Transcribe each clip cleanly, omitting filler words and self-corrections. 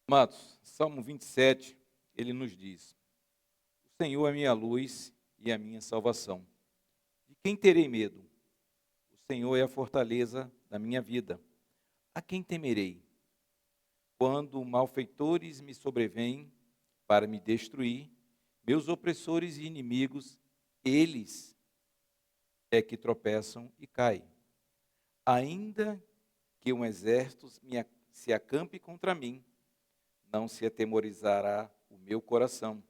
Amados, Salmo 27, ele nos diz: O Senhor é minha luz e a minha salvação. De quem terei medo? O Senhor é a fortaleza da minha vida. A quem temerei? Quando malfeitores me sobrevêm para me destruir, meus opressores e inimigos, eles é que tropeçam e caem. Ainda que um exército se acampe contra mim, não se atemorizará o meu coração.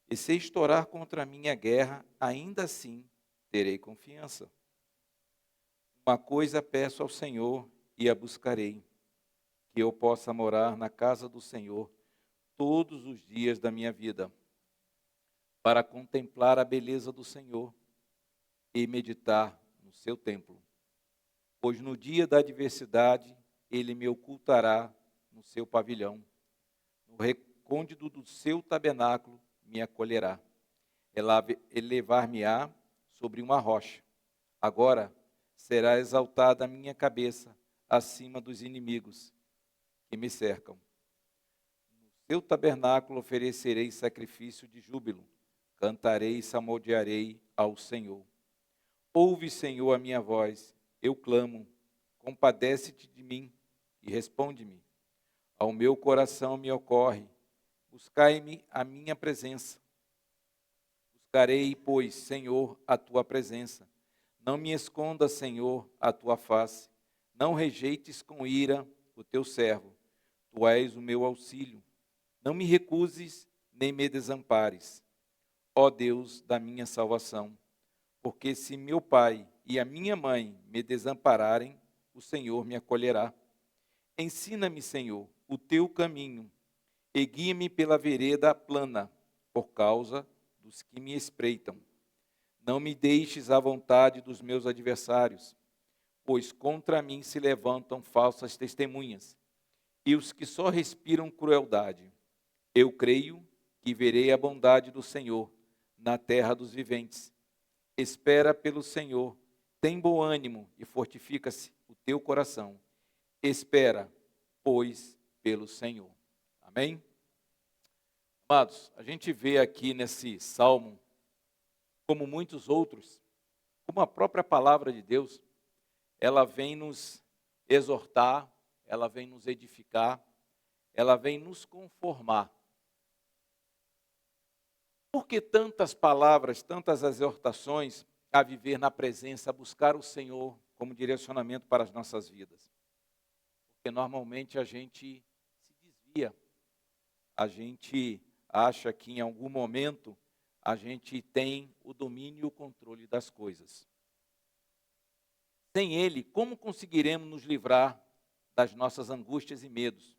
E se estourar contra mim a guerra, ainda assim terei confiança. Uma coisa peço ao Senhor e a buscarei, que eu possa morar na casa do Senhor todos os dias da minha vida, para contemplar a beleza do Senhor e meditar no seu templo. Pois no dia da adversidade ele me ocultará no seu pavilhão, no recôndito do seu tabernáculo me acolherá. Elevar-me-á sobre uma rocha. Agora será exaltada a minha cabeça acima dos inimigos que me cercam. No seu tabernáculo oferecerei sacrifício de júbilo, cantarei e salmodiarei ao Senhor. Ouve, Senhor, a minha voz, eu clamo, compadece-te de mim e responde-me. Ao meu coração me ocorre, buscai-me a minha presença. Buscarei, pois, Senhor, a tua presença. Não me esconda, Senhor, a tua face. Não rejeites com ira o teu servo. Tu és o meu auxílio. Não me recuses, nem me desampares. Ó Deus da minha salvação. Porque se meu pai e a minha mãe me desampararem, o Senhor me acolherá. Ensina-me, Senhor, o teu caminho, e guia-me pela vereda plana, por causa dos que me espreitam. Não me deixes à vontade dos meus adversários, pois contra mim se levantam falsas testemunhas, e os que só respiram crueldade. Eu creio que verei a bondade do Senhor na terra dos viventes. Espera pelo Senhor, tem bom ânimo e fortifica-se o teu coração. Espera, pois, pelo Senhor. Amém? Amados, a gente vê aqui nesse salmo, como muitos outros, como a própria palavra de Deus, ela vem nos exortar, ela vem nos edificar, ela vem nos conformar. Por que tantas palavras, tantas exortações a viver na presença, a buscar o Senhor como direcionamento para as nossas vidas? Porque normalmente a gente se desvia, a gente acha que em algum momento a gente tem o domínio e o controle das coisas. Sem Ele, como conseguiremos nos livrar das nossas angústias e medos?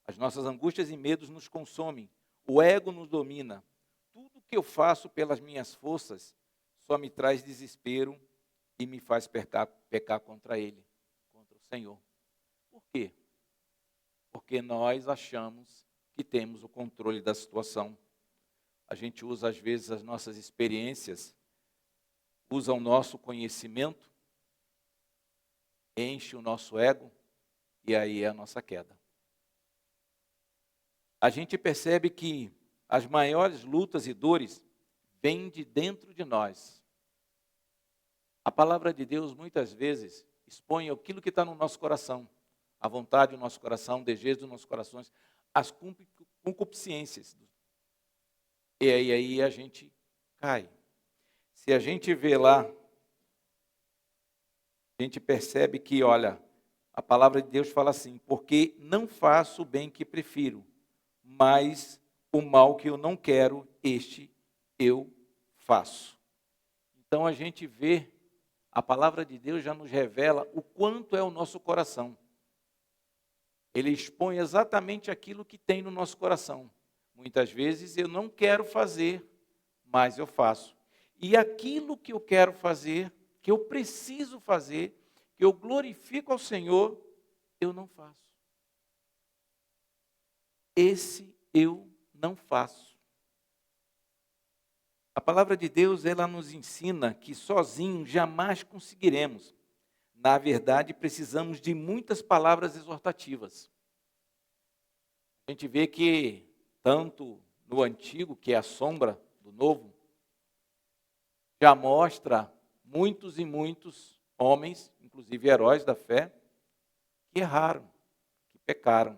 As nossas angústias e medos nos consomem, o ego nos domina. Tudo que eu faço pelas minhas forças só me traz desespero e me faz pecar contra Ele, contra o Senhor. Por quê? Porque nós achamos que temos o controle da situação. A gente usa, às vezes, as nossas experiências, usa o nosso conhecimento, enche o nosso ego, e aí é a nossa queda. A gente percebe que as maiores lutas e dores vêm de dentro de nós. A palavra de Deus, muitas vezes, expõe aquilo que está no nosso coração, a vontade do nosso coração, o desejo dos nossos corações, as concupiscências. E aí a gente cai. Se a gente vê lá, a gente percebe que, olha, a palavra de Deus fala assim: porque não faço o bem que prefiro, mas o mal que eu não quero, este eu faço. Então a gente vê, a palavra de Deus já nos revela o quanto é o nosso coração. Ele expõe exatamente aquilo que tem no nosso coração. Muitas vezes eu não quero fazer, mas eu faço. E aquilo que eu quero fazer, que eu preciso fazer, que eu glorifico ao Senhor, eu não faço. Esse eu não faço. A palavra de Deus, ela nos ensina que sozinhos jamais conseguiremos. Na verdade, precisamos de muitas palavras exortativas. A gente vê que, tanto no Antigo, que é a sombra do Novo, já mostra muitos e muitos homens, inclusive heróis da fé, que erraram, que pecaram,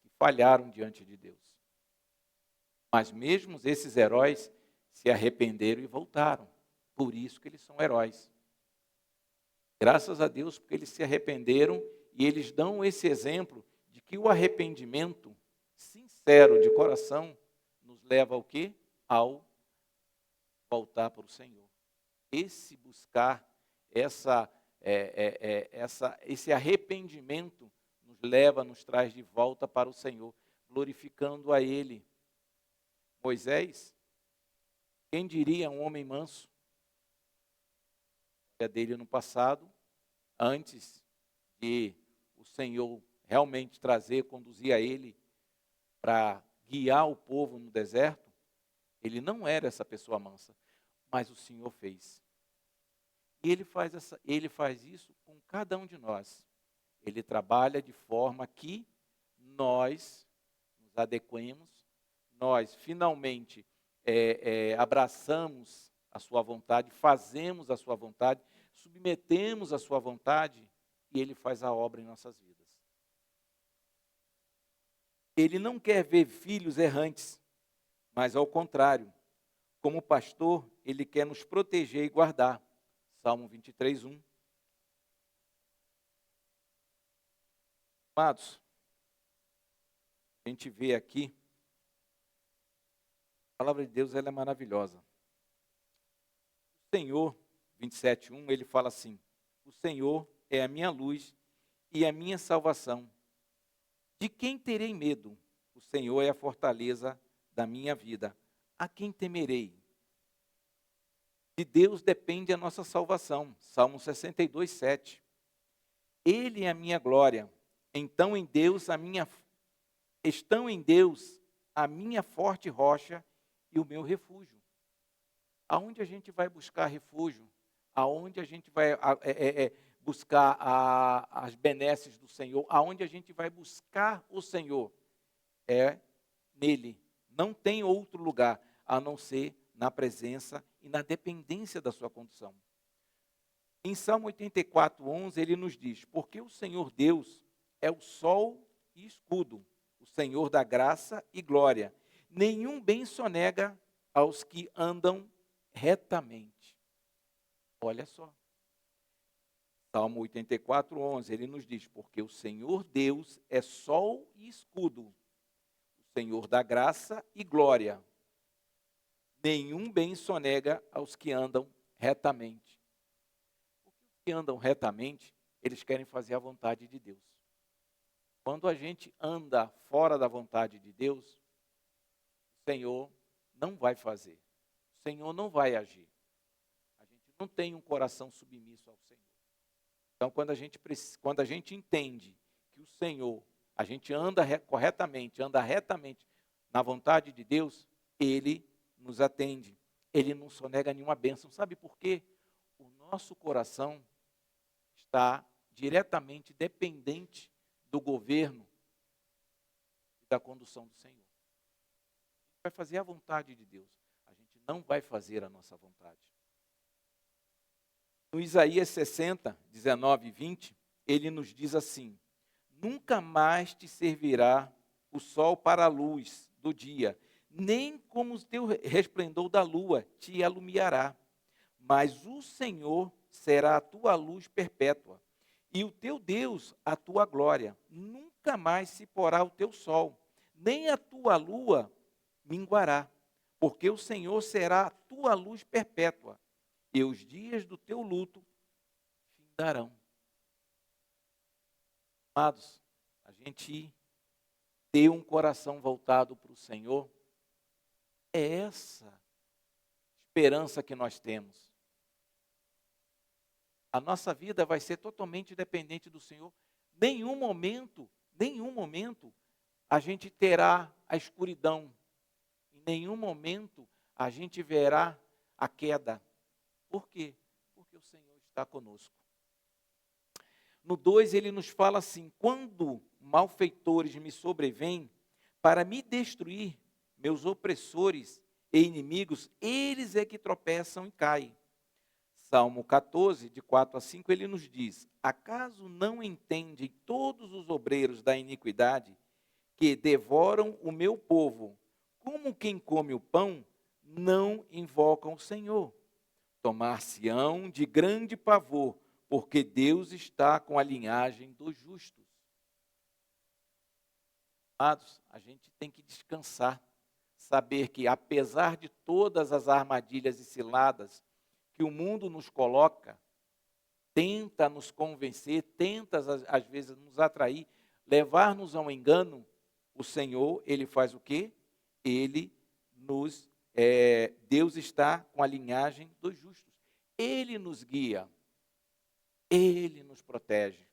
que falharam diante de Deus. Mas mesmo esses heróis se arrependeram e voltaram. Por isso que eles são heróis. Graças a Deus, porque eles se arrependeram e eles dão esse exemplo de que o arrependimento sincero de coração nos leva ao quê? Ao voltar para o Senhor. Esse buscar, esse arrependimento nos leva, nos traz de volta para o Senhor, glorificando a Ele. Moisés, quem diria um homem manso? A dele no passado, antes de o Senhor realmente conduzir a ele para guiar o povo no deserto, ele não era essa pessoa mansa, mas o Senhor fez. E ele faz isso com cada um de nós. Ele trabalha de forma que nós nos adequemos, nós finalmente abraçamos a sua vontade, fazemos a sua vontade, submetemos a sua vontade e ele faz a obra em nossas vidas. Ele não quer ver filhos errantes, mas ao contrário, como pastor, ele quer nos proteger e guardar. Salmo 23, 1. Amados, a gente vê aqui, a palavra de Deus ela é maravilhosa. O Senhor, 27, 1, ele fala assim: o Senhor é a minha luz e a minha salvação. De quem terei medo? O Senhor é a fortaleza da minha vida. A quem temerei? De Deus depende a nossa salvação. Salmo 62, 7. Ele é a minha glória. Então estão em Deus a minha forte rocha e o meu refúgio. Aonde a gente vai buscar refúgio? Aonde a gente vai buscar as benesses do Senhor? Aonde a gente vai buscar o Senhor? É nele. Não tem outro lugar a não ser na presença e na dependência da sua condução. Em Salmo 84, 11, ele nos diz: porque o Senhor Deus é o sol e escudo, o Senhor da graça e glória. Nenhum bem sonega aos que andam retamente. Olha só. Salmo 84, 11, ele nos diz: porque o Senhor Deus é sol e escudo, o Senhor da graça e glória. Nenhum bem sonega aos que andam retamente. Porque os que andam retamente, eles querem fazer a vontade de Deus. Quando a gente anda fora da vontade de Deus, o Senhor não vai fazer. O Senhor não vai agir. A gente não tem um coração submisso ao Senhor. Então, quando a gente entende que o Senhor, a gente anda corretamente, anda retamente na vontade de Deus, Ele nos atende. Ele não sonega nenhuma bênção. Sabe por quê? O nosso coração está diretamente dependente do governo e da condução do Senhor. A gente vai fazer a vontade de Deus. A gente não vai fazer a nossa vontade. No Isaías 60, 19 e 20, ele nos diz assim: nunca mais te servirá o sol para a luz do dia, nem como o teu resplendor da lua te alumiará. Mas o Senhor será a tua luz perpétua, e o teu Deus a tua glória. Nunca mais se porá o teu sol, nem a tua lua minguará, porque o Senhor será a tua luz perpétua, e os dias do teu luto findarão. Amados, a gente ter um coração voltado para o Senhor, é essa esperança que nós temos. A nossa vida vai ser totalmente dependente do Senhor. Nenhum momento, a gente terá a escuridão. Em nenhum momento a gente verá a queda. Por quê? Porque o Senhor está conosco. No 2 ele nos fala assim: quando malfeitores me sobrevêm para me destruir, meus opressores e inimigos, eles é que tropeçam e caem. Salmo 14, de 4 a 5, ele nos diz: acaso não entendem todos os obreiros da iniquidade que devoram o meu povo, como quem come o pão, não invocam o Senhor? Tomar-se-ão de grande pavor, porque Deus está com a linhagem dos justos. Amados, a gente tem que descansar, saber que apesar de todas as armadilhas e ciladas que o mundo nos coloca, tenta nos convencer, tenta às vezes nos atrair, levar-nos ao engano, o Senhor, Ele faz o quê? Ele nos, Deus está com a linhagem dos justos. Ele nos guia, Ele nos protege.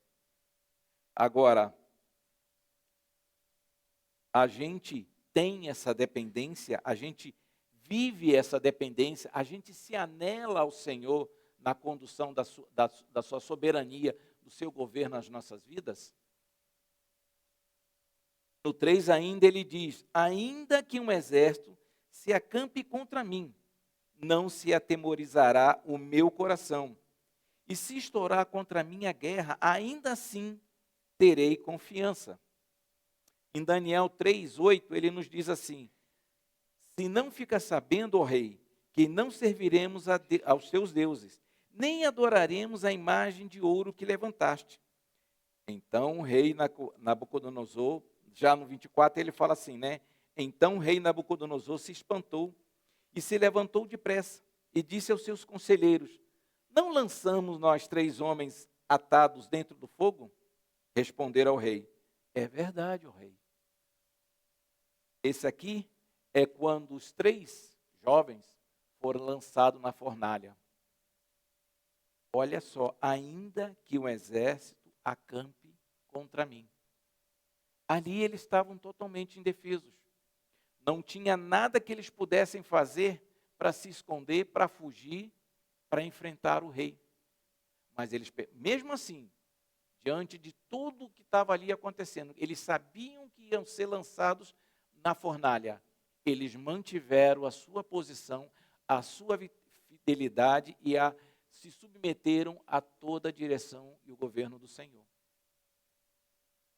Agora, a gente tem essa dependência, a gente vive essa dependência, a gente se anela ao Senhor na condução da sua soberania, do seu governo nas nossas vidas? No 3 ainda ele diz: ainda que um exército se acampe contra mim, não se atemorizará o meu coração. E se estourar contra mim a guerra, ainda assim terei confiança. Em Daniel 3:8 ele nos diz assim: se não fica sabendo, ó rei, que não serviremos aos teus deuses, nem adoraremos a imagem de ouro que levantaste. Então o rei Nabucodonosor, já no 24, ele fala assim, né? Então o rei Nabucodonosor se espantou e se levantou depressa e disse aos seus conselheiros: não lançamos nós 3 homens atados dentro do fogo? Responderam ao rei: é verdade, ó rei. Esse aqui é quando os 3 jovens foram lançados na fornalha. Olha só, ainda que um exército acampe contra mim. Ali eles estavam totalmente indefesos. Não tinha nada que eles pudessem fazer para se esconder, para fugir, para enfrentar o rei. Mas eles, mesmo assim, diante de tudo que estava ali acontecendo, eles sabiam que iam ser lançados na fornalha. Eles mantiveram a sua posição, a sua fidelidade e se submeteram a toda a direção e o governo do Senhor.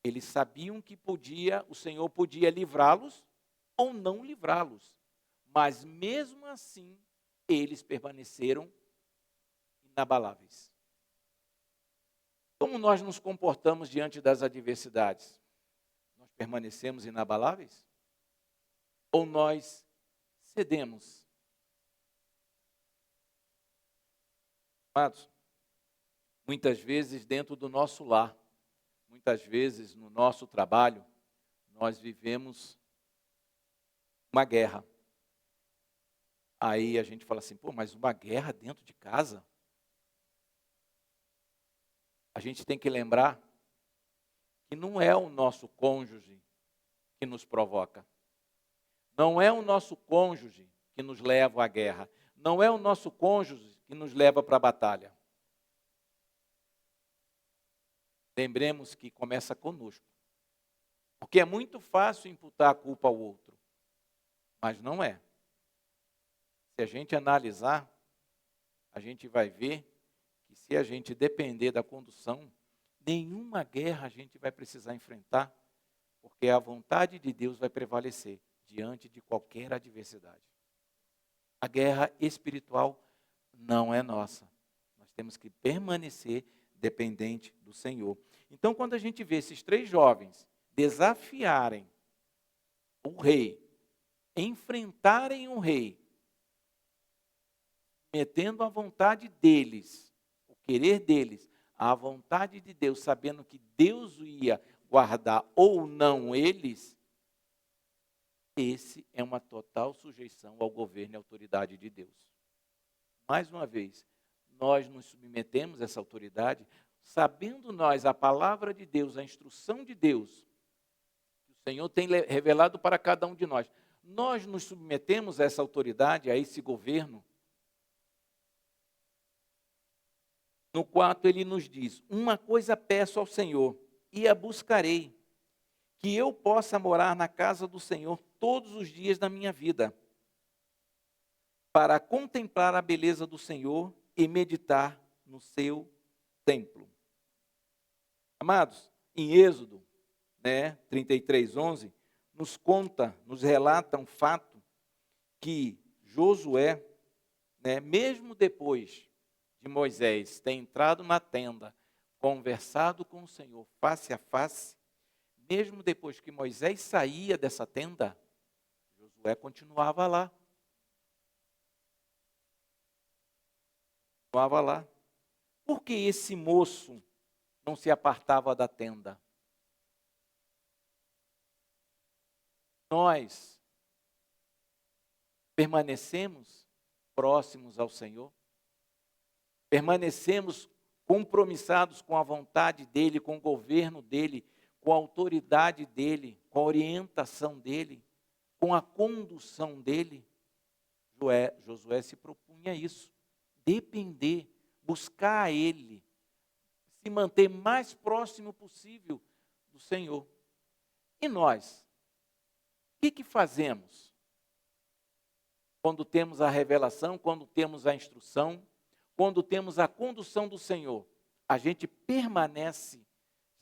Eles sabiam que o Senhor podia livrá-los ou não livrá-los, mas mesmo assim, eles permaneceram inabaláveis. Como nós nos comportamos diante das adversidades? Nós permanecemos inabaláveis? Ou nós cedemos? Amados, muitas vezes dentro do nosso lar, muitas vezes no nosso trabalho, nós vivemos uma guerra. Aí a gente fala assim, pô, mas uma guerra dentro de casa? A gente tem que lembrar que não é o nosso cônjuge que nos provoca. Não é o nosso cônjuge que nos leva à guerra. Não é o nosso cônjuge que nos leva para a batalha. Lembremos que começa conosco. Porque é muito fácil imputar a culpa ao outro. Mas não é. Se a gente analisar, a gente vai ver que se a gente depender da condução, nenhuma guerra a gente vai precisar enfrentar, porque a vontade de Deus vai prevalecer diante de qualquer adversidade. A guerra espiritual não é nossa. Nós temos que permanecer dependente do Senhor. Então, quando a gente vê esses 3 jovens desafiarem o rei, enfrentarem o rei, metendo a vontade deles, o querer deles, a vontade de Deus, sabendo que Deus ia guardar ou não eles, esse é uma total sujeição ao governo e autoridade de Deus. Mais uma vez, nós nos submetemos a essa autoridade, sabendo nós a palavra de Deus, a instrução de Deus, que o Senhor tem revelado para cada um de nós. Nós nos submetemos a essa autoridade, a esse governo. No 4 ele nos diz: uma coisa peço ao Senhor, e a buscarei, que eu possa morar na casa do Senhor todos os dias da minha vida, para contemplar a beleza do Senhor e meditar no seu templo. Amados, em Êxodo, 33:11, nos conta, nos relata um fato que Josué, mesmo depois de Moisés ter entrado na tenda, conversado com o Senhor face a face, mesmo depois que Moisés saía dessa tenda, Josué continuava lá. Continuava lá. Por que esse moço não se apartava da tenda? Nós permanecemos próximos ao Senhor? Permanecemos compromissados com a vontade dEle, com o governo dEle, com a autoridade dEle, com a orientação dEle, com a condução dEle? Josué se propunha a isso, depender, buscar a Ele, se manter mais próximo possível do Senhor. E nós? O que fazemos quando temos a revelação, quando temos a instrução, quando temos a condução do Senhor? A gente permanece,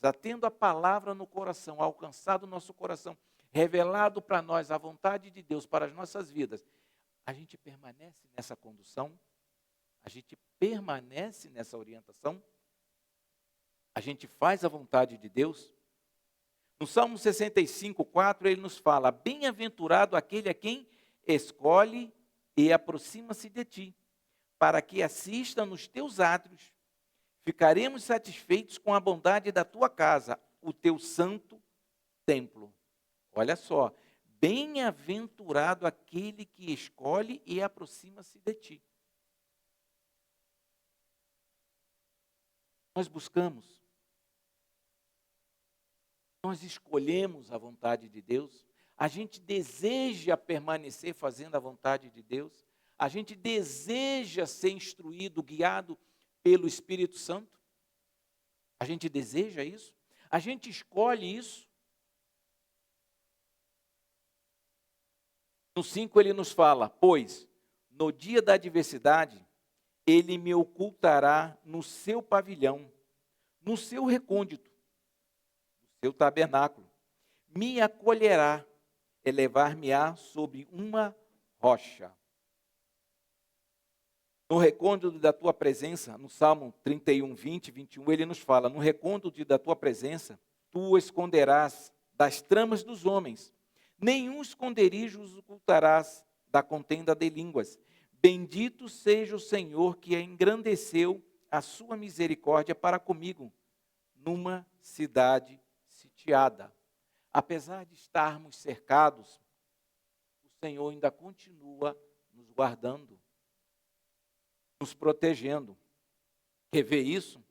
já tendo a palavra no coração, alcançado o nosso coração, revelado para nós a vontade de Deus para as nossas vidas. A gente permanece nessa condução? A gente permanece nessa orientação? A gente faz a vontade de Deus? No Salmo 65:4, ele nos fala: bem-aventurado aquele a quem escolhe e aproxima-se de ti, para que assista nos teus átrios. Ficaremos satisfeitos com a bondade da tua casa, o teu santo templo. Olha só, bem-aventurado aquele que escolhe e aproxima-se de ti. Nós buscamos, nós escolhemos a vontade de Deus, a gente deseja permanecer fazendo a vontade de Deus, a gente deseja ser instruído, guiado pelo Espírito Santo, a gente deseja isso, a gente escolhe isso. No 5 ele nos fala: pois no dia da adversidade, ele me ocultará no seu pavilhão, no seu recôndito, no seu tabernáculo, me acolherá, elevar-me-á sobre uma rocha. No recôndito da tua presença, no Salmo 31, 20, 21, ele nos fala: no recôndito da tua presença, tu o esconderás das tramas dos homens, nenhum esconderijo os ocultarás da contenda de línguas. Bendito seja o Senhor que engrandeceu a sua misericórdia para comigo, numa cidade sitiada. Apesar de estarmos cercados, o Senhor ainda continua nos guardando, nos protegendo. Quer ver isso?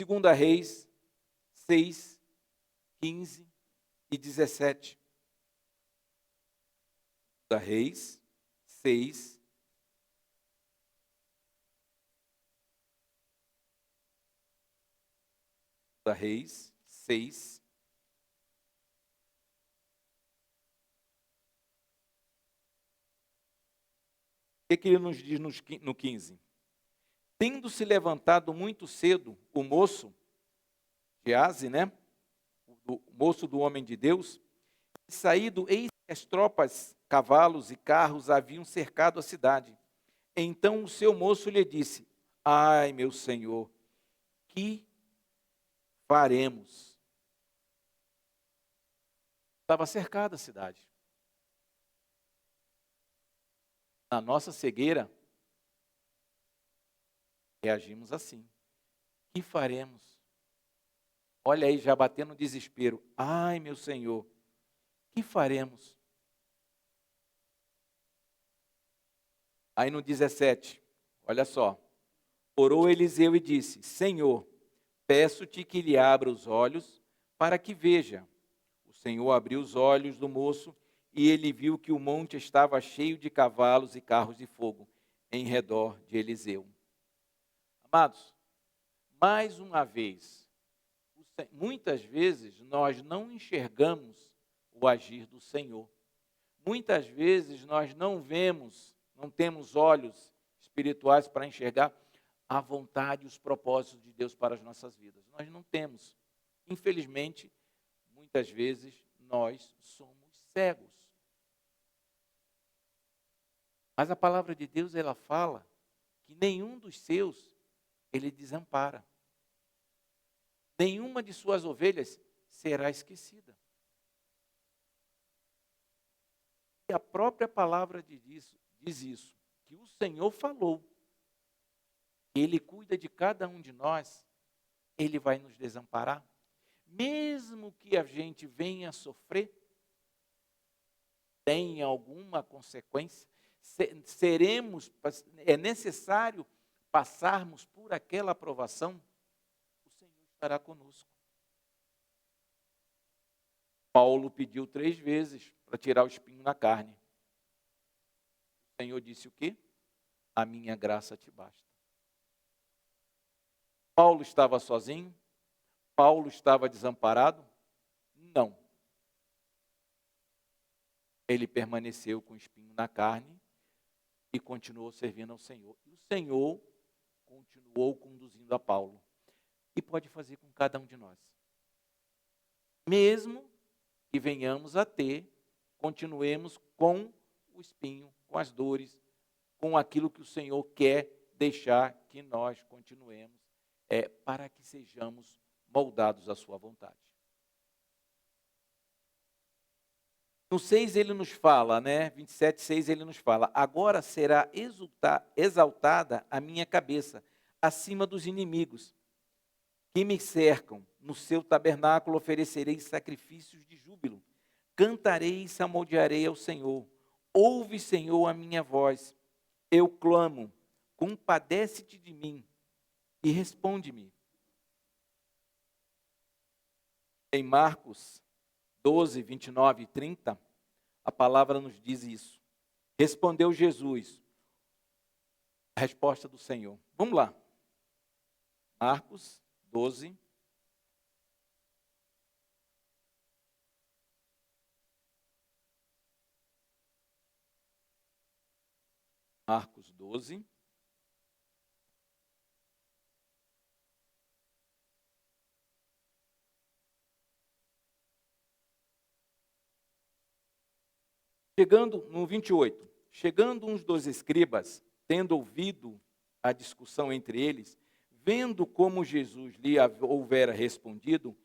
2 Reis 6, 15 e 17. 2 Reis 6, 2 Reis 6, o que ele nos diz no 15? Tendo se levantado muito cedo o moço, Geazi, o moço do homem de Deus, saído, eis que as tropas, cavalos e carros haviam cercado a cidade. Então o seu moço lhe disse: ai, meu senhor, que faremos? Estava cercada a cidade. Na nossa cegueira, reagimos assim. Que faremos? Olha aí, já batendo no desespero. Ai, meu Senhor, que faremos? Aí no 17, olha só. Orou Eliseu e disse: Senhor, peço-te que lhe abra os olhos para que veja. O Senhor abriu os olhos do moço e ele viu que o monte estava cheio de cavalos e carros de fogo em redor de Eliseu. Amados, mais uma vez, o muitas vezes nós não enxergamos o agir do Senhor. Muitas vezes nós não vemos, não temos olhos espirituais para enxergar a vontade e os propósitos de Deus para as nossas vidas. Nós não temos. Infelizmente, muitas vezes nós somos cegos. Mas a palavra de Deus, ela fala que nenhum dos seus ele desampara. Nenhuma de suas ovelhas será esquecida. E a própria palavra diz isso, que o Senhor falou. Ele cuida de cada um de nós, Ele vai nos desamparar. Mesmo que a gente venha sofrer, tenha alguma consequência, é necessário passarmos por aquela aprovação, o Senhor estará conosco. Paulo pediu 3 vezes para tirar o espinho na carne. O Senhor disse o quê? A minha graça te basta. Paulo estava sozinho? Paulo estava desamparado? Não. Ele permaneceu com o espinho na carne e continuou servindo ao Senhor. E o Senhor continuou conduzindo a Paulo. E pode fazer com cada um de nós. Mesmo que venhamos a ter, continuemos com o espinho, com as dores, com aquilo que o Senhor quer deixar que nós continuemos, para que sejamos moldados à sua vontade. No 6 ele nos fala, 27:6 ele nos fala, agora será exaltada a minha cabeça acima dos inimigos que me cercam. No seu tabernáculo oferecerei sacrifícios de júbilo. Cantarei e salmodiarei ao Senhor. Ouve, Senhor, a minha voz. Eu clamo, compadece-te de mim e responde-me. Em Marcos 12, 29 e 30, a palavra nos diz isso. Respondeu Jesus, a resposta do Senhor. Vamos lá. Marcos 12. Marcos 12. Chegando no 28, chegando uns dos escribas, tendo ouvido a discussão entre eles, vendo como Jesus lhe houvera respondido,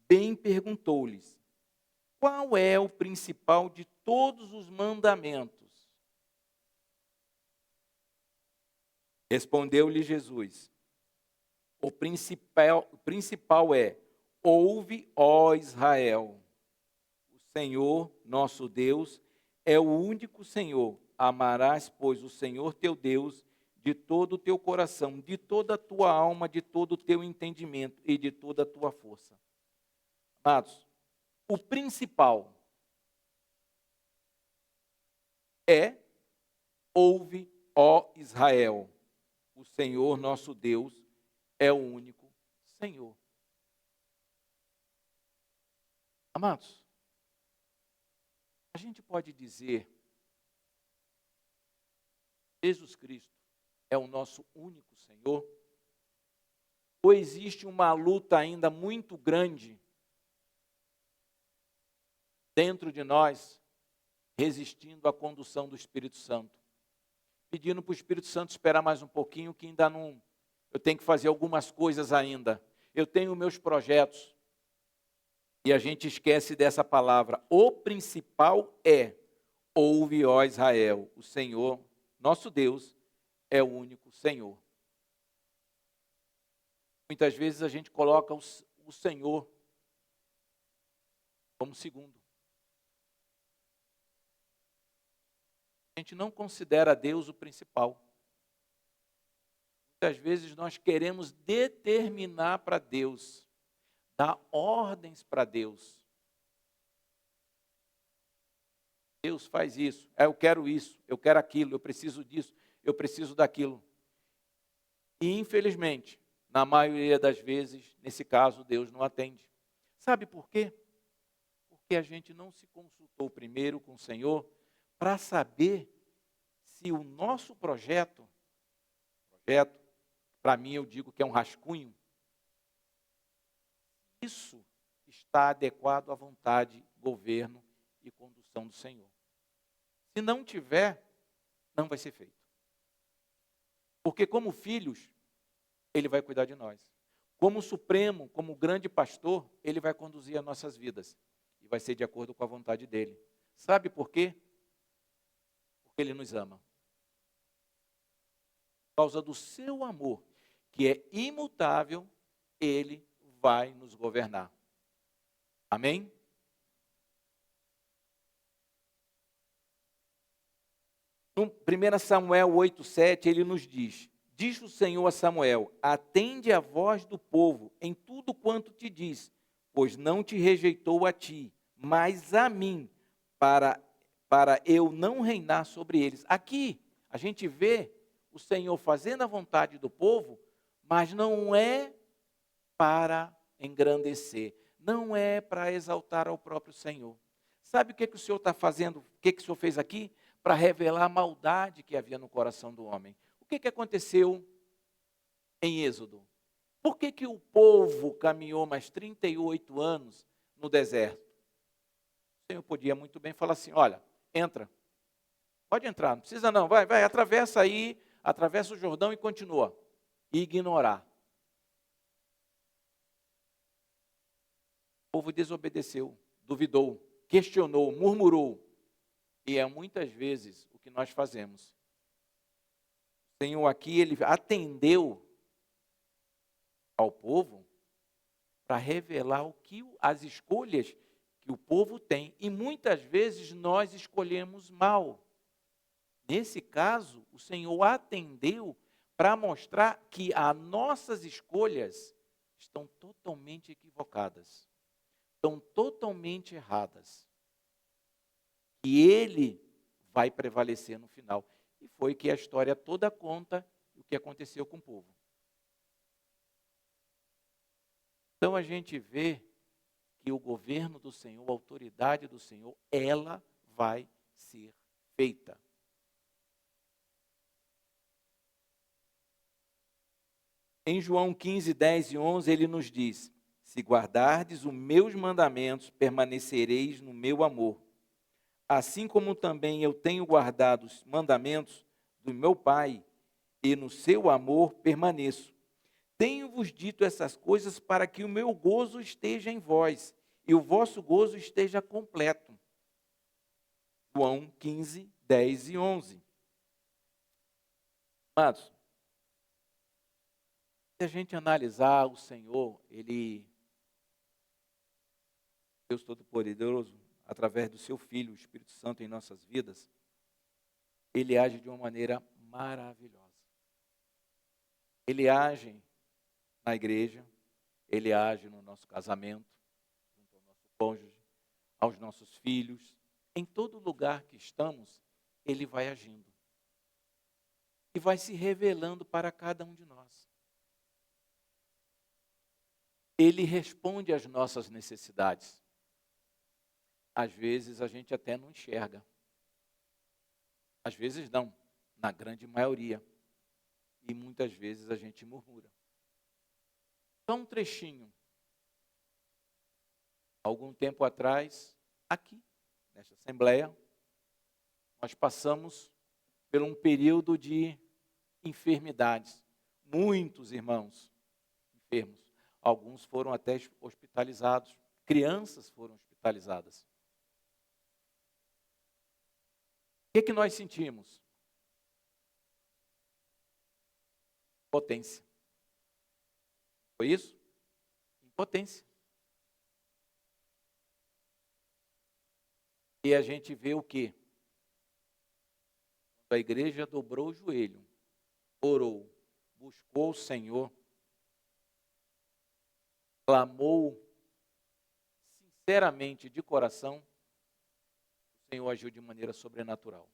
bem perguntou-lhes, qual é o principal de todos os mandamentos? Respondeu-lhe Jesus, o principal é, ouve, ó Israel, o Senhor nosso Deus é o único Senhor. Amarás, pois, o Senhor teu Deus de todo o teu coração, de toda a tua alma, de todo o teu entendimento e de toda a tua força. Amados, o principal é, ouve, ó Israel, o Senhor nosso Deus é o único Senhor. Amados, a gente pode dizer, Jesus Cristo é o nosso único Senhor? Ou existe uma luta ainda muito grande dentro de nós, resistindo à condução do Espírito Santo? Pedindo para o Espírito Santo esperar mais um pouquinho, que ainda não, eu tenho que fazer algumas coisas ainda. Eu tenho meus projetos. E a gente esquece dessa palavra. O principal é, ouve, ó Israel, o Senhor, nosso Deus, é o único Senhor. Muitas vezes a gente coloca o Senhor como segundo. A gente não considera Deus o principal. Muitas vezes nós queremos determinar para Deus, dar ordens para Deus. Deus faz isso, eu quero aquilo, eu preciso disso, eu preciso daquilo. E infelizmente, Na maioria das vezes, nesse caso, Deus não atende. Sabe por quê? Porque a gente não se consultou primeiro com o Senhor para saber se o nosso projeto, para mim eu digo que é um rascunho, isso está adequado à vontade, governo e condução do Senhor. Se não tiver, não vai ser feito. Porque como filhos, Ele vai cuidar de nós. Como Supremo, como grande pastor, Ele vai conduzir as nossas vidas. E vai ser de acordo com a vontade dEle. Sabe por quê? Porque Ele nos ama. Por causa do seu amor, que é imutável, Ele vai nos governar. Amém? No 1 Samuel 8,7, ele nos diz: diz o Senhor a Samuel: atende a voz do povo em tudo quanto te diz, pois não te rejeitou a ti, mas a mim, para eu não reinar sobre eles. Aqui a gente vê o Senhor fazendo a vontade do povo, mas não é para engrandecer, não é para exaltar ao próprio Senhor. Sabe o que o Senhor está fazendo? O que o Senhor fez aqui? Para revelar a maldade que havia no coração do homem. O que aconteceu em Êxodo? Por que o povo caminhou mais 38 anos no deserto? O Senhor podia muito bem falar assim: olha, entra, pode entrar, não precisa não, vai, atravessa aí, atravessa o Jordão e continua. E ignorar. O povo desobedeceu, duvidou, questionou, murmurou. E é muitas vezes o que nós fazemos. O Senhor aqui, Ele atendeu ao povo para revelar as escolhas que o povo tem. E muitas vezes nós escolhemos mal. Nesse caso, o Senhor atendeu para mostrar que as nossas escolhas estão totalmente equivocadas. Estão totalmente erradas. E Ele vai prevalecer no final. E foi que a história toda conta o que aconteceu com o povo. Então a gente vê que o governo do Senhor, a autoridade do Senhor, ela vai ser feita. Em João 15, 10 e 11, ele nos diz: se guardardes os meus mandamentos, permanecereis no meu amor. Assim como também eu tenho guardado os mandamentos do meu Pai, e no seu amor permaneço. Tenho-vos dito essas coisas para que o meu gozo esteja em vós, e o vosso gozo esteja completo. João 15, 10 e 11. Amados, se a gente analisar o Senhor, Deus Todo-Poderoso, através do seu Filho, o Espírito Santo em nossas vidas, Ele age de uma maneira maravilhosa. Ele age na igreja, Ele age no nosso casamento, junto ao nosso cônjuge, aos nossos filhos. Em todo lugar que estamos, Ele vai agindo. E vai se revelando para cada um de nós. Ele responde às nossas necessidades. Às vezes a gente até não enxerga. Às vezes não, na grande maioria. E muitas vezes a gente murmura. Só um trechinho. Algum tempo atrás, aqui, nesta assembleia, nós passamos por um período de enfermidades. Muitos irmãos enfermos. Alguns foram até hospitalizados. Crianças foram hospitalizadas. O que nós sentimos? Impotência. Foi isso? Impotência. E a gente vê o quê? Quando a igreja dobrou o joelho, orou, buscou o Senhor, clamou sinceramente de coração, o Senhor agiu de maneira sobrenatural.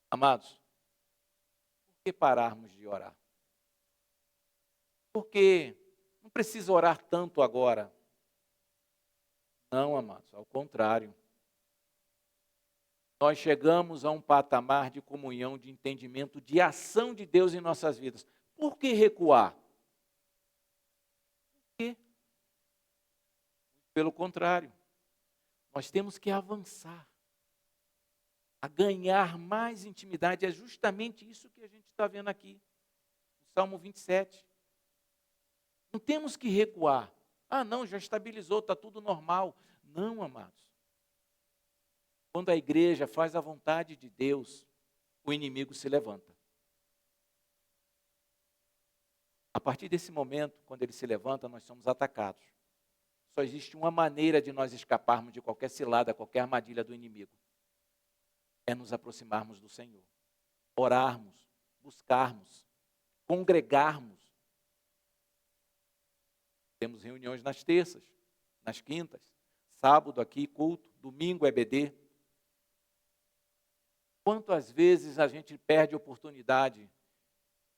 Amados, que pararmos de orar? Porque não precisa orar tanto agora. Não, amados, ao contrário. Nós chegamos a um patamar de comunhão, de entendimento, de ação de Deus em nossas vidas. Por que recuar? Por quê? Pelo contrário, nós temos que avançar, a ganhar mais intimidade. É justamente isso que a gente está vendo aqui, no Salmo 27. Não temos que recuar. Ah, não, já estabilizou, está tudo normal. Não, amados. Quando a igreja faz a vontade de Deus, o inimigo se levanta. A partir desse momento, quando ele se levanta, nós somos atacados. Só existe uma maneira de nós escaparmos de qualquer cilada, qualquer armadilha do inimigo. É nos aproximarmos do Senhor. Orarmos, buscarmos, congregarmos. Temos reuniões nas terças, nas quintas, sábado aqui, culto, domingo EBD. Quantas vezes a gente perde a oportunidade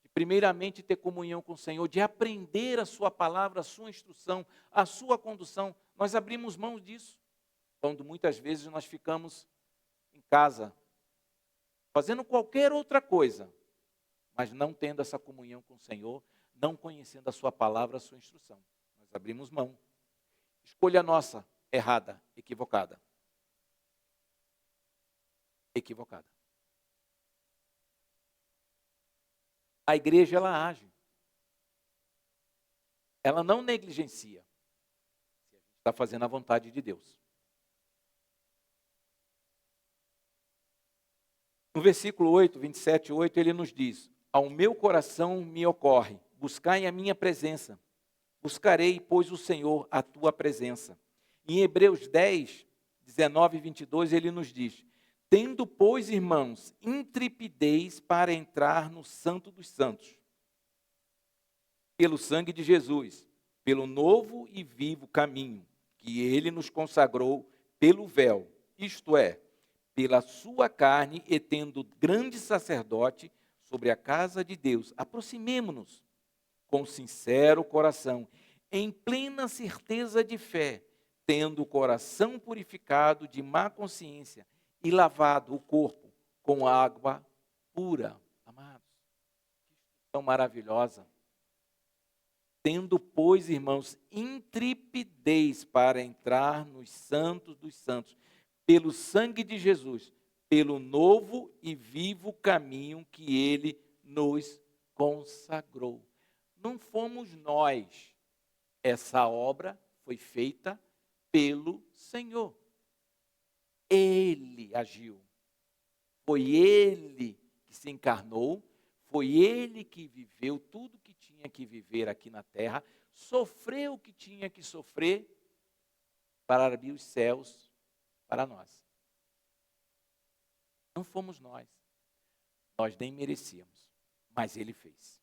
de primeiramente ter comunhão com o Senhor, de aprender a sua palavra, a sua instrução, a sua condução. Nós abrimos mão disso, quando muitas vezes nós ficamos em casa, fazendo qualquer outra coisa, mas não tendo essa comunhão com o Senhor, não conhecendo a sua palavra, a sua instrução. Nós abrimos mão. Escolha nossa, errada, equivocada. Equivocada. A igreja, ela age. Ela não negligencia. Se a gente está fazendo a vontade de Deus. No versículo 8, 27, 8, ele nos diz: ao meu coração me ocorre, buscai a minha presença. Buscarei, pois, o Senhor, a tua presença. Em Hebreus 10, 19 e 22, ele nos diz: tendo, pois, irmãos, intrepidez para entrar no Santo dos Santos, pelo sangue de Jesus, pelo novo e vivo caminho que ele nos consagrou pelo véu, isto é, pela sua carne, e tendo grande sacerdote sobre a casa de Deus, aproximemo-nos com sincero coração, em plena certeza de fé, tendo o coração purificado de má consciência e lavado o corpo com água pura. Amados, que instrução maravilhosa. Tendo, pois, irmãos, intrepidez para entrar nos santos dos santos, pelo sangue de Jesus, pelo novo e vivo caminho que ele nos consagrou. Não fomos nós. Essa obra foi feita pelo Senhor. Ele agiu. Foi ele que se encarnou, foi ele que viveu tudo que tinha que viver aqui na terra, sofreu o que tinha que sofrer para abrir os céus para nós. Não fomos nós. Nós nem merecíamos, mas ele fez.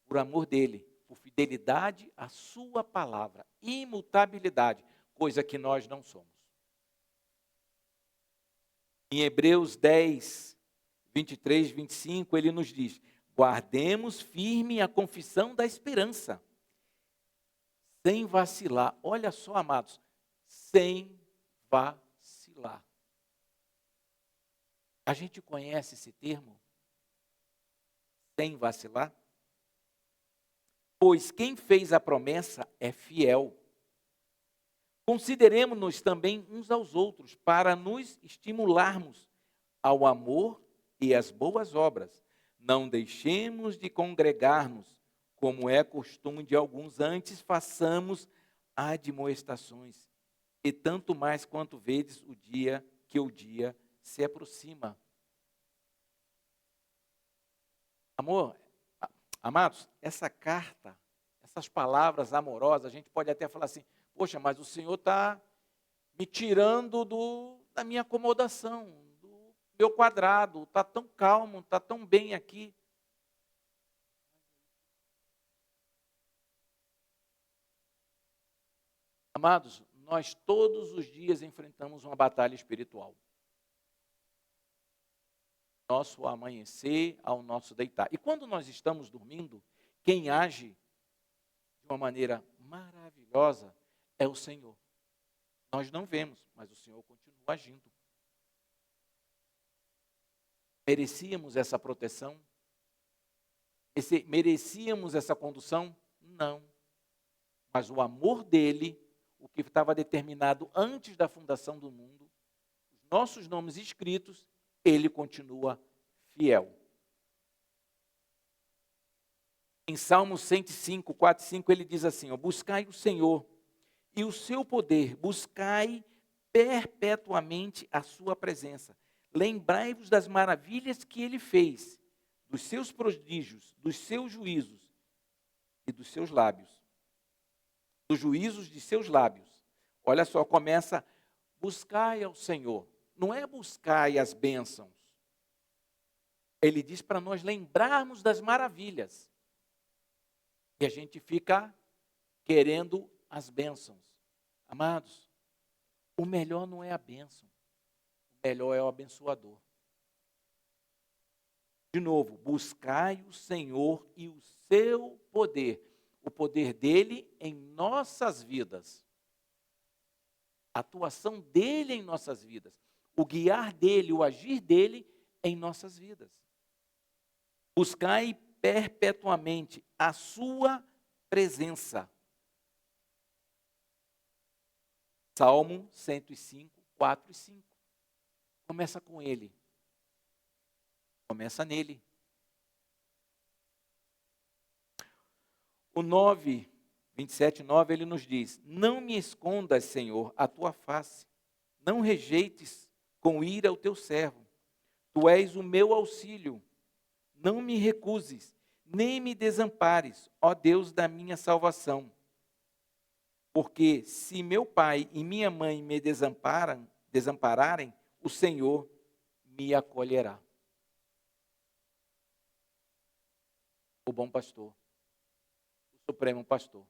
Por amor dele, por fidelidade à sua palavra, imutabilidade, coisa que nós não somos. Em Hebreus 10, 23, 25, ele nos diz: guardemos firme a confissão da esperança, sem vacilar. Olha só, amados, sem vacilar. A gente conhece esse termo? Sem vacilar? Pois quem fez a promessa é fiel. Consideremos-nos também uns aos outros para nos estimularmos ao amor e às boas obras. Não deixemos de congregar-nos, como é costume de alguns, antes façamos admoestações. E tanto mais quanto vedes o dia se aproxima. Amados, essa carta, essas palavras amorosas, a gente pode até falar assim: poxa, mas o Senhor está me tirando da minha acomodação, do meu quadrado, está tão calmo, está tão bem aqui. Amados, nós todos os dias enfrentamos uma batalha espiritual. nosso amanhecer ao nosso deitar. E quando nós estamos dormindo, quem age de uma maneira maravilhosa é o Senhor. Nós não vemos, mas o Senhor continua agindo. Merecíamos essa proteção? Merecíamos essa condução? Não. Mas o amor dele, o que estava determinado antes da fundação do mundo, os nossos nomes escritos, ele continua fiel. Em Salmo 105, 4 e 5, ele diz assim, buscai o Senhor e o seu poder, buscai perpetuamente a sua presença. Lembrai-vos das maravilhas que ele fez, dos seus prodígios, dos seus juízos e dos seus lábios. Dos juízos de seus lábios. Olha só, começa, buscai ao Senhor. Não é buscai as bênçãos. Ele diz para nós lembrarmos das maravilhas. E a gente fica querendo as bênçãos. Amados, o melhor não é a bênção. O melhor é o abençoador. De novo, buscai o Senhor e o seu poder. O poder dele em nossas vidas. A atuação dele em nossas vidas. O guiar dele, o agir dele em nossas vidas. Buscai perpetuamente a sua presença. Salmo 105, 4 e 5. Começa com ele. Começa nele. O 9, 27, 9, ele nos diz, não me escondas, Senhor, a tua face. Não rejeites com ira o teu servo. Tu és o meu auxílio. Não me recuses, nem me desampares, ó Deus da minha salvação. Porque se meu pai e minha mãe me desampararem, o Senhor me acolherá. O bom pastor, o supremo pastor.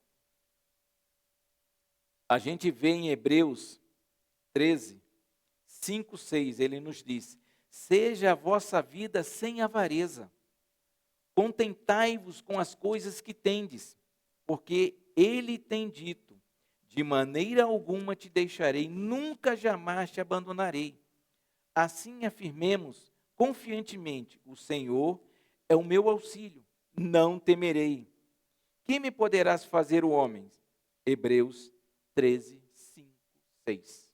A gente vê em Hebreus 13, 5, 6, ele nos diz, seja a vossa vida sem avareza, contentai-vos com as coisas que tendes, porque ele tem dito, de maneira alguma te deixarei, nunca jamais te abandonarei. Assim afirmemos confiantemente, o Senhor é o meu auxílio, não temerei. Que me poderás fazer o homem? Hebreus 13, 5, 6.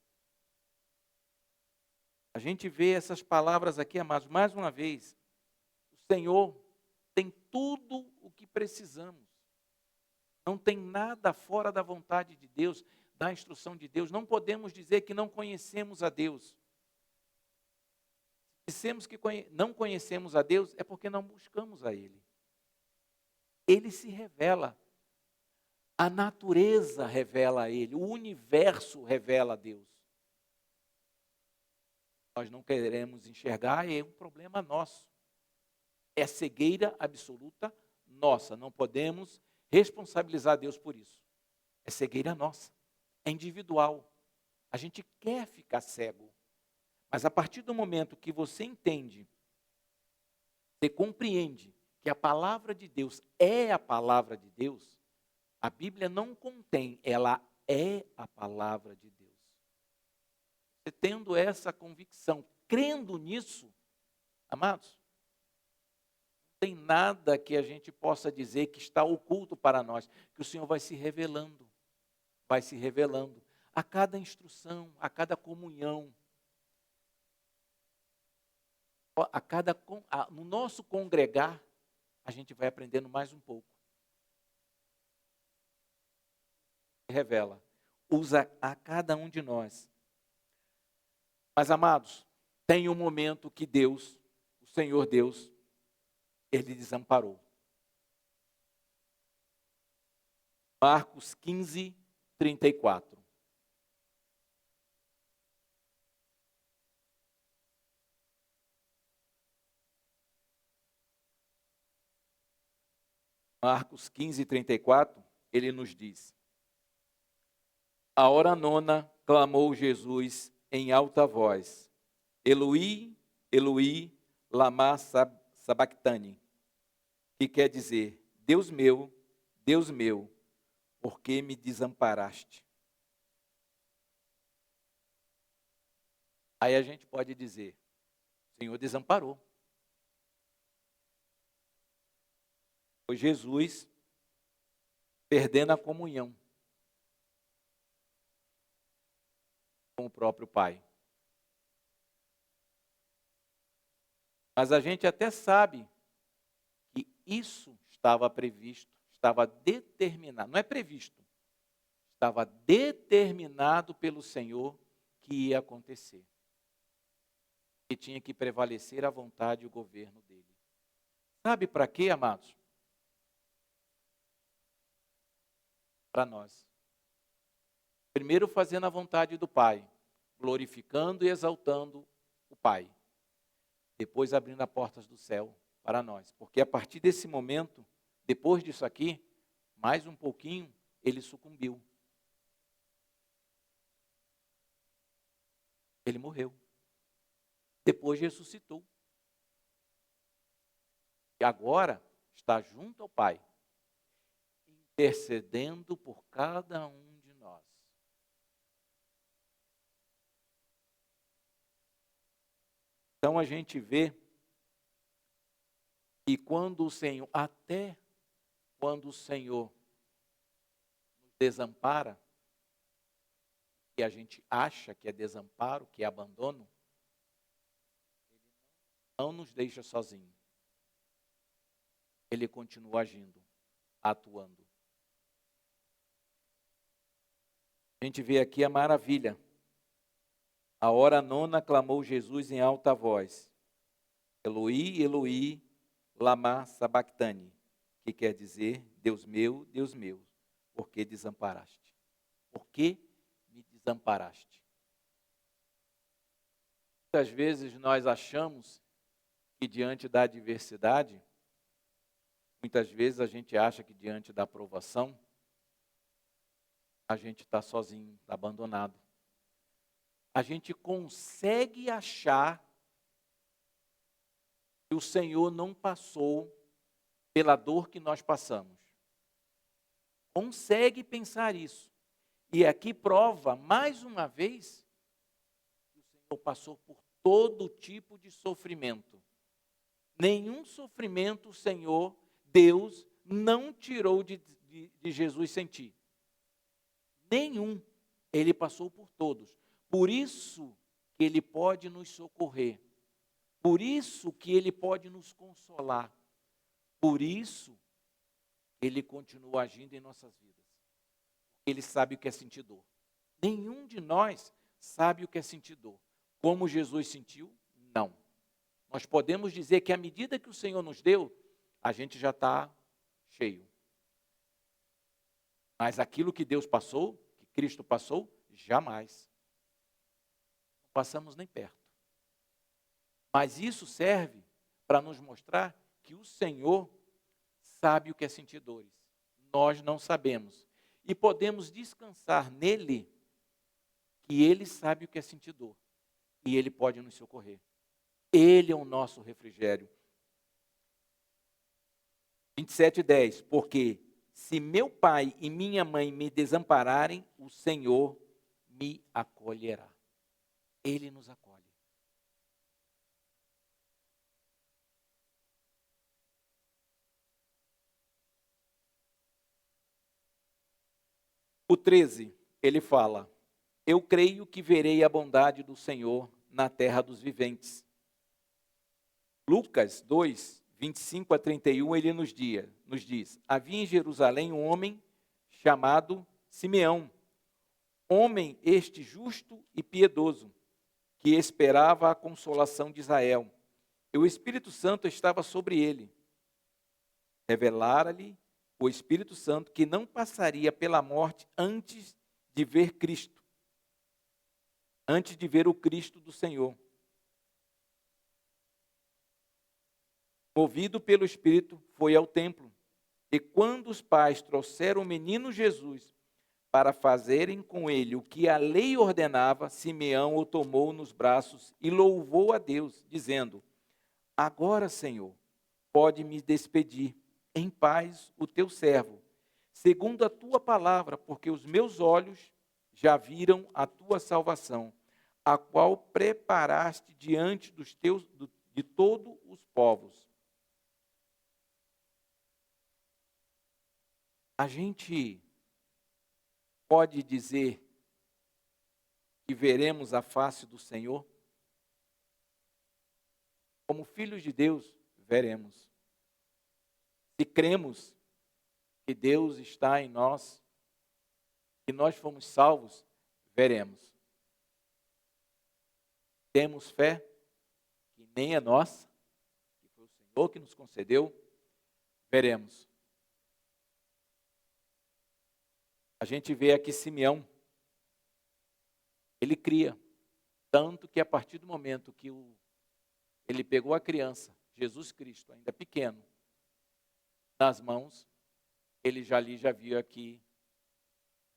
A gente vê essas palavras aqui, amados, mais uma vez. O Senhor tem tudo o que precisamos. Não tem nada fora da vontade de Deus, da instrução de Deus. Não podemos dizer que não conhecemos a Deus. Se dissemos que não conhecemos a Deus, é porque não buscamos a Ele. Ele se revela. A natureza revela a Ele. O universo revela a Deus. Nós não queremos enxergar, é um problema nosso. É cegueira absoluta nossa. Não podemos responsabilizar Deus por isso. É cegueira nossa. É individual. A gente quer ficar cego. Mas a partir do momento que você entende, você compreende que a palavra de Deus é a palavra de Deus, a Bíblia não contém, ela é a palavra de Deus. Você tendo essa convicção, crendo nisso, amados, não tem nada que a gente possa dizer que está oculto para nós, que o Senhor vai se revelando a cada instrução, a cada comunhão, no nosso congregar, a gente vai aprendendo mais um pouco. Revela, usa a cada um de nós. Mas, amados, tem um momento que Deus, o Senhor Deus, Ele desamparou. Marcos 15, 34. Marcos 15, 34, ele nos diz: a hora nona clamou Jesus em alta voz: Eloi, Eloi, lama sabactani, que quer dizer, Deus meu, por que me desamparaste? Aí a gente pode dizer, o Senhor desamparou. Foi Jesus perdendo a comunhão com o próprio Pai. Mas a gente até sabe que isso estava previsto, estava determinado, não é previsto, estava determinado pelo Senhor que ia acontecer. Que tinha que prevalecer a vontade e o governo dele. Sabe para quê, amados? Para nós. Primeiro fazendo a vontade do Pai, glorificando e exaltando o Pai. Depois abrindo as portas do céu para nós. Porque a partir desse momento, depois disso aqui, mais um pouquinho, ele sucumbiu. Ele morreu. Depois ressuscitou. E agora está junto ao Pai, intercedendo por cada um de nós. Então a gente vê que quando o Senhor, até quando o Senhor nos desampara, que a gente acha que é desamparo, que é abandono, não nos deixa sozinhos. Ele continua agindo, atuando. A gente vê aqui a maravilha. A hora nona clamou Jesus em alta voz. Eloi, Eloi, lama sabactani, que quer dizer, Deus meu, por que desamparaste? Por que me desamparaste? Muitas vezes nós achamos que diante da adversidade, muitas vezes a gente acha que diante da aprovação, a gente está sozinho, está abandonado. A gente consegue achar que o Senhor não passou pela dor que nós passamos. Consegue pensar isso. E aqui prova, mais uma vez, que o Senhor passou por todo tipo de sofrimento. Nenhum sofrimento o Senhor, Deus, não tirou de Jesus sentir. Nenhum. Ele passou por todos. Por isso que Ele pode nos socorrer. Por isso que Ele pode nos consolar. Por isso, Ele continua agindo em nossas vidas. Ele sabe o que é sentir dor. Nenhum de nós sabe o que é sentir dor. Como Jesus sentiu? Não. Nós podemos dizer que à medida que o Senhor nos deu, a gente já está cheio. Mas aquilo que Deus passou, que Cristo passou, jamais. Não passamos nem perto. Mas isso serve para nos mostrar que o Senhor sabe o que é sentir dores. Nós não sabemos. E podemos descansar nele, que ele sabe o que é sentir dor. E ele pode nos socorrer. Ele é o nosso refrigério. 27:10, porque se meu pai e minha mãe me desampararem, o Senhor me acolherá. Ele nos acolhe. O 13, ele fala, eu creio que verei a bondade do Senhor na terra dos viventes. Lucas 2, 25 a 31, ele nos diz, havia em Jerusalém um homem chamado Simeão, homem este justo e piedoso, que esperava a consolação de Israel. E o Espírito Santo estava sobre ele. Revelara-lhe o Espírito Santo que não passaria pela morte antes de ver Cristo, antes de ver o Cristo do Senhor. Movido pelo Espírito, foi ao templo. E quando os pais trouxeram o menino Jesus para fazerem com ele o que a lei ordenava, Simeão o tomou nos braços e louvou a Deus, dizendo, Agora, Senhor, pode me despedir em paz o teu servo, segundo a tua palavra, porque os meus olhos já viram a tua salvação, a qual preparaste diante de todos os povos. A gente pode dizer que veremos a face do Senhor? Como filhos de Deus, veremos. Se cremos que Deus está em nós, que nós fomos salvos, veremos. Temos fé, que nem é nossa, que foi o Senhor que nos concedeu, veremos. A gente vê aqui Simeão, ele cria, tanto que a partir do momento que ele pegou a criança, Jesus Cristo, ainda pequeno, nas mãos, ele já viu aqui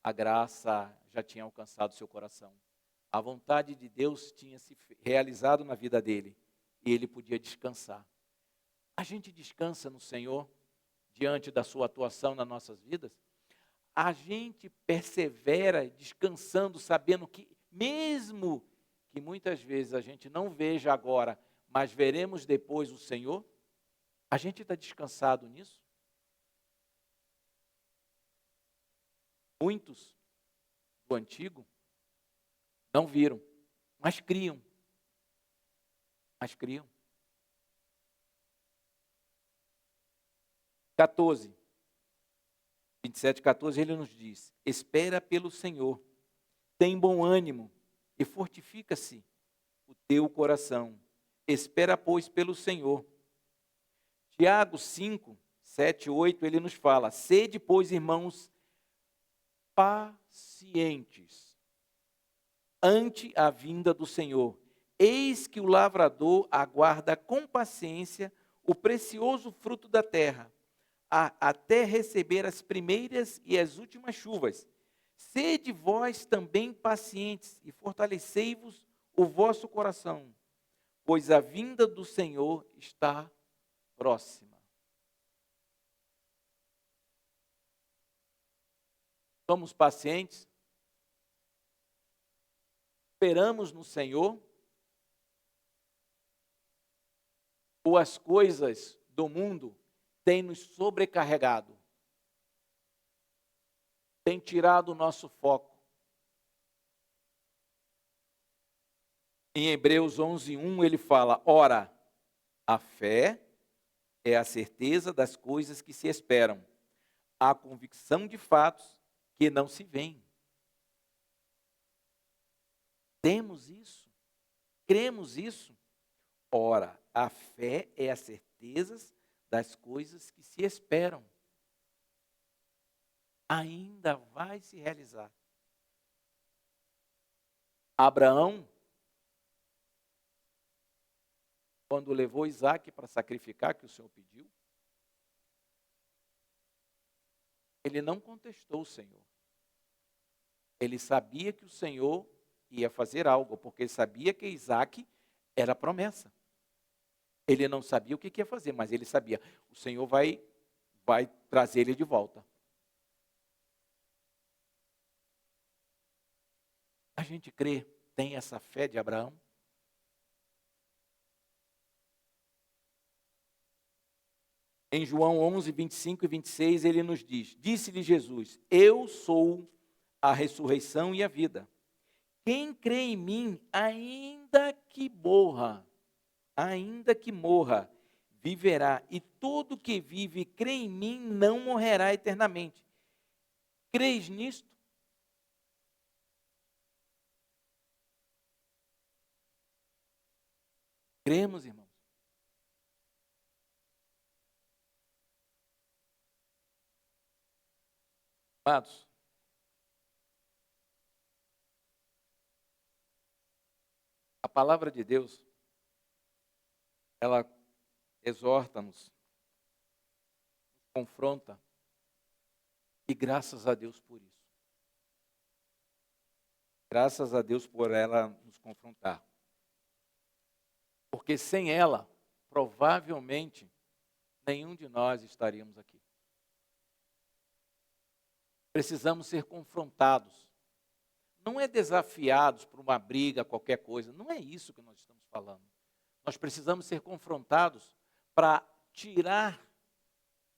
a graça já tinha alcançado seu coração. A vontade de Deus tinha se realizado na vida dele e ele podia descansar. A gente descansa no Senhor diante da sua atuação nas nossas vidas? A gente persevera descansando, sabendo que mesmo que muitas vezes a gente não veja agora, mas veremos depois o Senhor? A gente está descansado nisso? Muitos do antigo não viram, mas criam. Mas criam. 14, 27, 14, ele nos diz: espera pelo Senhor, tem bom ânimo e fortifica-se o teu coração. Espera, pois, pelo Senhor. Tiago 5, 7, 8, ele nos fala: sede, pois, irmãos, pacientes ante a vinda do Senhor. Eis que o lavrador aguarda com paciência o precioso fruto da terra, até receber as primeiras e as últimas chuvas. Sede vós também pacientes e fortalecei-vos o vosso coração, pois a vinda do Senhor está próxima. Somos pacientes? Esperamos no Senhor? Ou as coisas do mundo têm nos sobrecarregado? Têm tirado o nosso foco? Em Hebreus 11:1 ele fala: ora, a fé é a certeza das coisas que se esperam, a convicção de fatos que não se veem. Temos isso? Cremos isso? Ora, a fé é a certeza das coisas que se esperam. Ainda vai se realizar. Abraão, quando levou Isaac para sacrificar, que o Senhor pediu, ele não contestou o Senhor. Ele sabia que o Senhor ia fazer algo, porque ele sabia que Isaac era promessa. Ele não sabia o que ia fazer, mas ele sabia, o Senhor vai trazer ele de volta. A gente crê, tem essa fé de Abraão? Em João 11, 25 e 26, ele nos diz: disse-lhe Jesus: eu sou a ressurreição e a vida. Quem crê em mim, ainda que morra, viverá. E todo que vive e crê em mim não morrerá eternamente. Crês nisto? Cremos, irmãos. Amados, a palavra de Deus, ela exorta-nos, confronta, e graças a Deus por isso. Graças a Deus por ela nos confrontar. Porque sem ela, provavelmente nenhum de nós estaríamos aqui. Precisamos ser confrontados. Não é desafiados por uma briga, qualquer coisa. Não é isso que nós estamos falando. Nós precisamos ser confrontados para tirar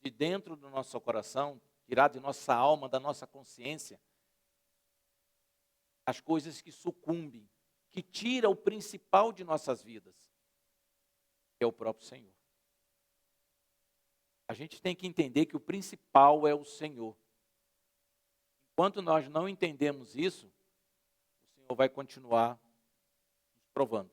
de dentro do nosso coração, tirar de nossa alma, da nossa consciência, as coisas que sucumbem, que tira o principal de nossas vidas, que é o próprio Senhor. A gente tem que entender que o principal é o Senhor. Enquanto nós não entendemos isso, o Senhor vai continuar nos provando.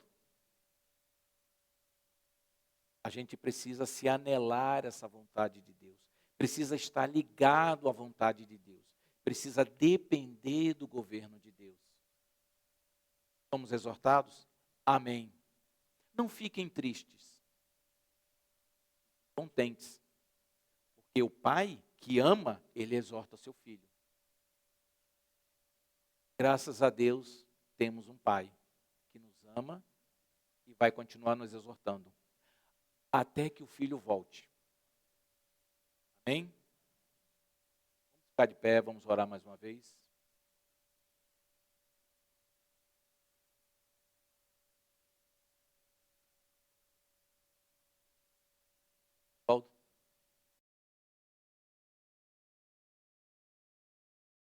A gente precisa se anelar essa vontade de Deus. Precisa estar ligado à vontade de Deus. Precisa depender do governo de Deus. Somos exortados? Amém. Não fiquem tristes. Contentes. Porque o pai que ama, ele exorta seu filho. Graças a Deus, temos um pai que nos ama e vai continuar nos exortando. Até que o filho volte. Amém? Vamos ficar de pé, vamos orar mais uma vez.